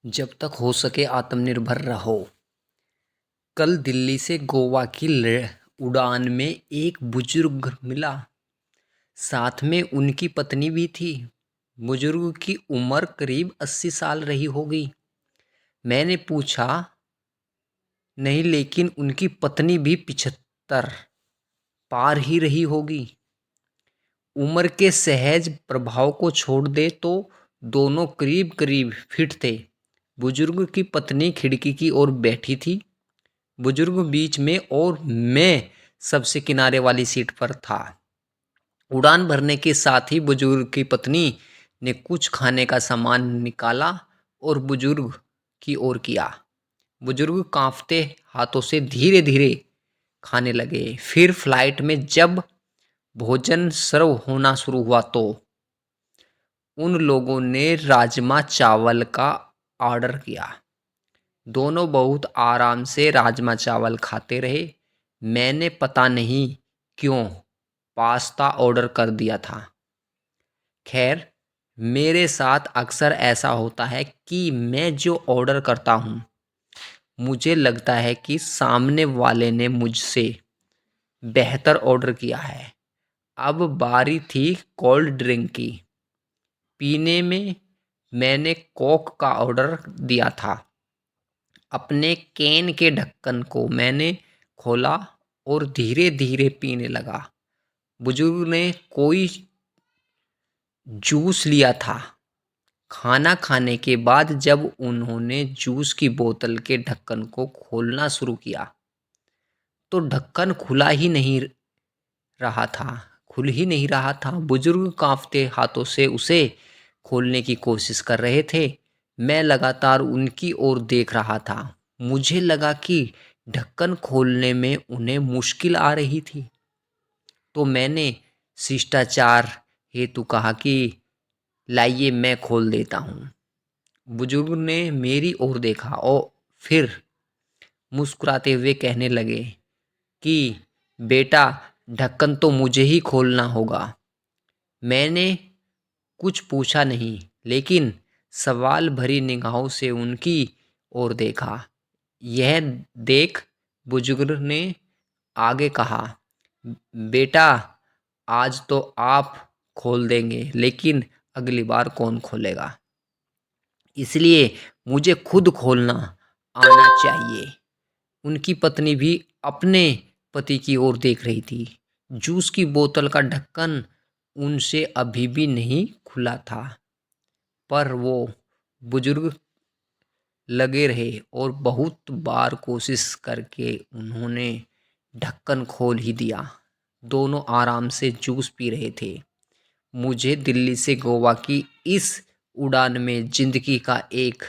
जब तक हो सके आत्मनिर्भर रहो। कल दिल्ली से गोवा की उड़ान में एक बुजुर्ग मिला। साथ में उनकी पत्नी भी थी। बुजुर्ग की उम्र करीब 80 साल रही होगी। मैंने पूछा, नहीं, लेकिन उनकी पत्नी भी 75 पार ही रही होगी। उम्र के सहज प्रभाव को छोड़ दे तो दोनों करीब करीब फिट थे। बुजुर्ग की पत्नी खिड़की की ओर बैठी थी, बुजुर्ग बीच में और मैं सबसे किनारे वाली सीट पर था। उड़ान भरने के साथ ही बुजुर्ग की पत्नी ने कुछ खाने का सामान निकाला और बुजुर्ग की ओर किया। बुजुर्ग कांपते हाथों से धीरे धीरे खाने लगे। फिर फ्लाइट में जब भोजन सर्व होना शुरू हुआ तो उन लोगों ने राजमा चावल का ऑर्डर किया। दोनों बहुत आराम से राजमा चावल खाते रहे। मैंने पता नहीं क्यों पास्ता ऑर्डर कर दिया था। खैर, मेरे साथ अक्सर ऐसा होता है कि मैं जो ऑर्डर करता हूँ मुझे लगता है कि सामने वाले ने मुझसे बेहतर ऑर्डर किया है। अब बारी थी कोल्ड ड्रिंक की। पीने में मैंने कोक का ऑर्डर दिया था। अपने कैन के ढक्कन को मैंने खोला और धीरे धीरे पीने लगा। बुजुर्ग ने कोई जूस लिया था। खाना खाने के बाद जब उन्होंने जूस की बोतल के ढक्कन को खोलना शुरू किया तो ढक्कन खुल ही नहीं रहा था। बुजुर्ग कांपते हाथों से उसे खोलने की कोशिश कर रहे थे। मैं लगातार उनकी ओर देख रहा था। मुझे लगा कि ढक्कन खोलने में उन्हें मुश्किल आ रही थी, तो मैंने शिष्टाचार हेतु कहा कि लाइए मैं खोल देता हूँ। बुजुर्ग ने मेरी ओर देखा और फिर मुस्कुराते हुए कहने लगे कि बेटा, ढक्कन तो मुझे ही खोलना होगा। मैंने कुछ पूछा नहीं, लेकिन सवाल भरी निगाहों से उनकी ओर देखा। यह देख बुजुर्ग ने आगे कहा, बेटा, आज तो आप खोल देंगे, लेकिन अगली बार कौन खोलेगा? इसलिए मुझे खुद खोलना आना चाहिए। उनकी पत्नी भी अपने पति की ओर देख रही थी। जूस की बोतल का ढक्कन उनसे अभी भी नहीं खुला था, पर वो बुजुर्ग लगे रहे और बहुत बार कोशिश करके उन्होंने ढक्कन खोल ही दिया। दोनों आराम से जूस पी रहे थे। मुझे दिल्ली से गोवा की इस उड़ान में जिंदगी का एक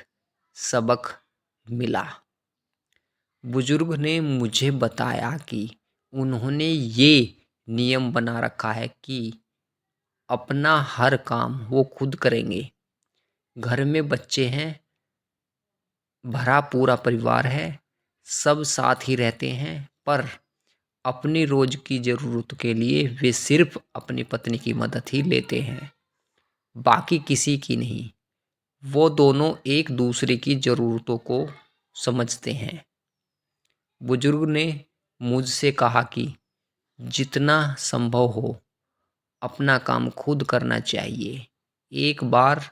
सबक मिला। बुजुर्ग ने मुझे बताया कि उन्होंने ये नियम बना रखा है कि अपना हर काम वो खुद करेंगे। घर में बच्चे हैं, भरा पूरा परिवार है, सब साथ ही रहते हैं, पर अपनी रोज की ज़रूरत के लिए वे सिर्फ अपनी पत्नी की मदद ही लेते हैं, बाकी किसी की नहीं। वो दोनों एक दूसरे की ज़रूरतों को समझते हैं। बुजुर्ग ने मुझसे कहा कि जितना संभव हो अपना काम खुद करना चाहिए। एक बार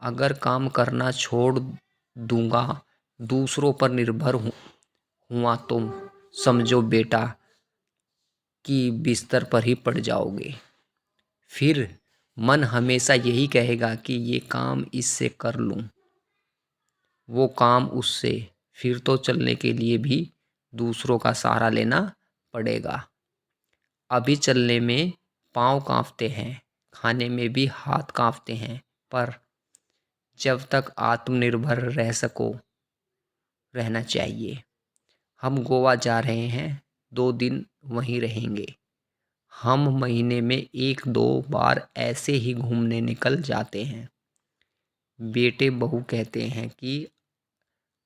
अगर काम करना छोड़ दूंगा, दूसरों पर निर्भर हुआ तो समझो बेटा कि बिस्तर पर ही पड़ जाओगे। फिर मन हमेशा यही कहेगा कि ये काम इससे कर लूं, वो काम उससे। फिर तो चलने के लिए भी दूसरों का सहारा लेना पड़ेगा। अभी चलने में पाँव कांपते हैं, खाने में भी हाथ कांपते हैं, पर जब तक आत्मनिर्भर रहना चाहिए। हम गोवा जा रहे हैं, 2 दिन वहीं रहेंगे। हम महीने में 1-2 बार ऐसे ही घूमने निकल जाते हैं। बेटे बहू कहते हैं कि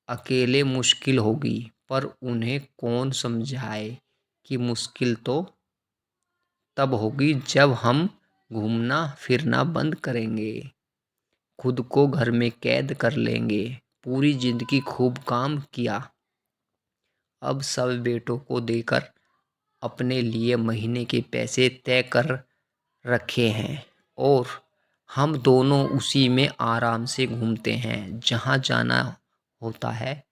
अकेले मुश्किल होगी, पर उन्हें कौन समझाए कि मुश्किल तो तब होगी जब हम घूमना फिरना बंद करेंगे, खुद को घर में कैद कर लेंगे, पूरी जिंदगी खूब काम किया, अब सब बेटों को देकर अपने लिए महीने के पैसे तय कर रखे हैं और हम दोनों उसी में आराम से घूमते हैं। जहाँ जाना होता है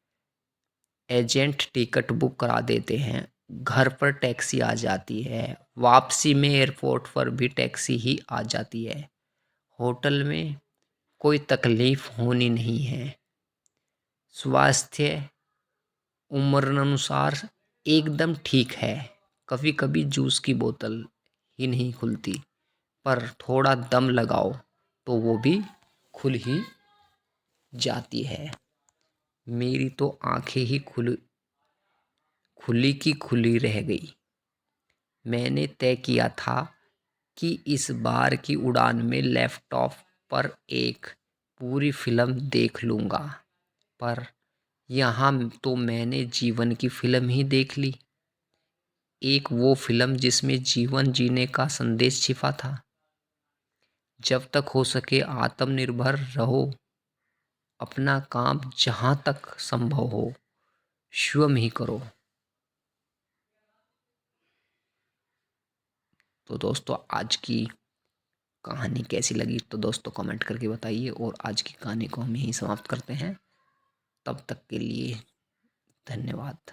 एजेंट टिकट बुक करा देते हैं, घर पर टैक्सी आ जाती है, वापसी में एयरपोर्ट पर भी टैक्सी ही आ जाती है। होटल में कोई तकलीफ होनी नहीं है। स्वास्थ्य उम्र अनुसार एकदम ठीक है। कभी कभी जूस की बोतल ही नहीं खुलती, पर थोड़ा दम लगाओ तो वो भी खुल ही जाती है। मेरी तो आंखें ही खुली की खुली रह गई। मैंने तय किया था कि इस बार की उड़ान में लैपटॉप पर एक पूरी फिल्म देख लूँगा, पर यहाँ तो मैंने जीवन की फिल्म ही देख ली। एक वो फिल्म जिसमें जीवन जीने का संदेश छिपा था। जब तक हो सके आत्मनिर्भर रहो, अपना काम जहाँ तक संभव हो स्वयं ही करो। तो दोस्तों आज की कहानी कैसी लगी तो दोस्तों कमेंट करके बताइए, और आज की कहानी को हम यहीं समाप्त करते हैं। तब तक के लिए धन्यवाद।